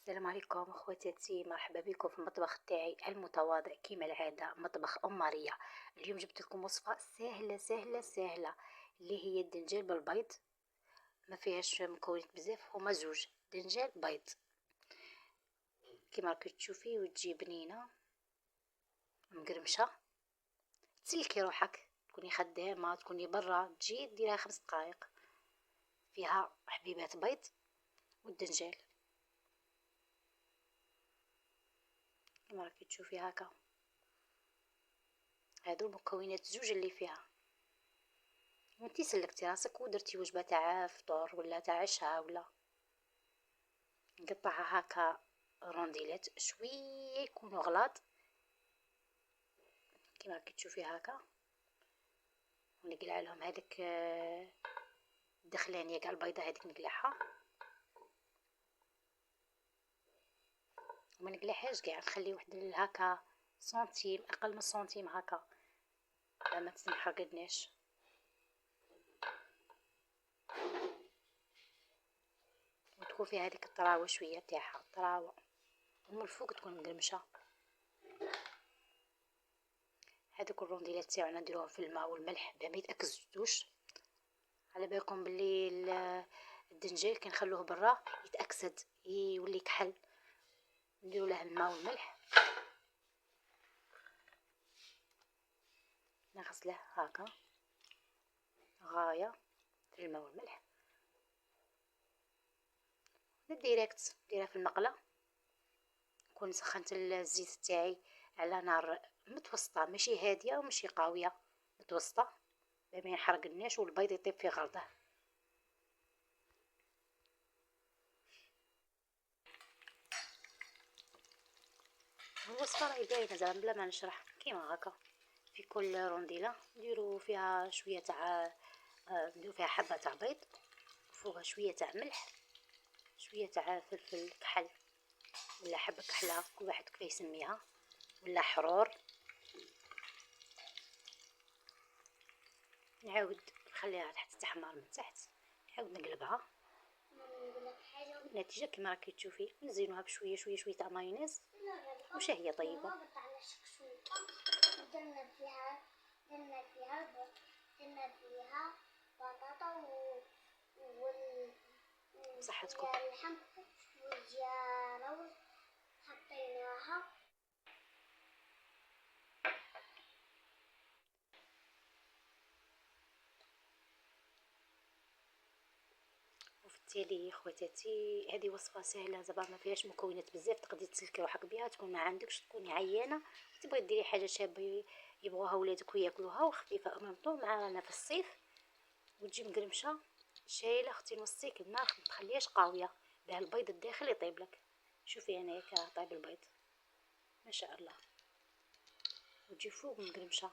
السلام عليكم اخواتاتي، مرحبا بكم في المطبخ تاعي المتواضع كيما العاده، مطبخ ام ماريا. اليوم جبت لكم وصفه سهله سهله سهله اللي هي الدنجال بالبيض. ما فيهاش مكونات بزاف، هما زوج دنجال بيض كيما راكي تشوفي، وتجي بنينه مقرمشه. تسلكي روحك، تكوني خدامه تكوني برا، تجي ديرها 5 دقائق. فيها حبيبات بيض والدنجال كما راكي تشوفي هكا. هادو المكونات زوج اللي فيها. وانتي سلكتي راسك ودرتي وجبه تاع فطور ولا تاع عشاء، ولا نقطعها هكا رونديلات شويه يكونوا غلاط كيما راكي تشوفي هكا. ونقلع لهم هذيك الدخلانيه كاع البيضه هذيك نقلعها، وما نقلعهاش كاع، نخلي واحد هكا سنتيم، اقل من سنتيم هكا ما تنحرقناش. وتكون فيها هذيك الطراوه شويه تاعها طراوه، ومن الفوق تكون مقرمشه. هذوك الرونديلات تاعنا نديروهم في الماء والملح باه ما يتاكسدوش. على بالكم باللي الدنجال كي نخلوه برا يتاكسد يولي كحل، نديرو له الماء والملح، نغسله هكا غايه في الماء والملح. ديريكت نديرها في المقله. نكون سخنت الزيت تاعي على نار متوسطه، ماشي هاديه وماشي قويه، متوسطه باه ما يحرقناش والبيض يطيب في غرضه. الوصفه راهي باينه زعما بلا ما نشرح، كيما هكا في كل رونديله نديرو فيها شويه تاع نديرو فيها حبه تاع بيض، فوقها شويه تاع ملح، شويه تاع فلفل كحل ولا حبه كحله كل واحد كيف يسميها، ولا حرور. نعاود نخليها حتى تحمر من تحت، نعاود نقلبها. النتيجه كما راكي تشوفي. نزينوها بشويه شويه شويه تاع مايونيز وش هي طيبه. درنا فيها بطاطا صحتكم اللحم والجاروز حطيناها. وفي التالي خواتاتي هذه وصفه سهله زعما ما فيهاش مكونات بزاف، تقدري تسلكي روحك بها. تكون ما عندكش تكوني عيانه تبغي ديري حاجه شابه يبغوها ولادك وياكلوها وخفيفه امامطو معانا في الصيف، وتجي مقرمشه شايله. اختي نوصيك النار ما تخليهاش قاويه باه البيض الداخل يطيب لك. شوفي انا هكا طايب البيض ما شاء الله، وتجي فوق مقرمشه.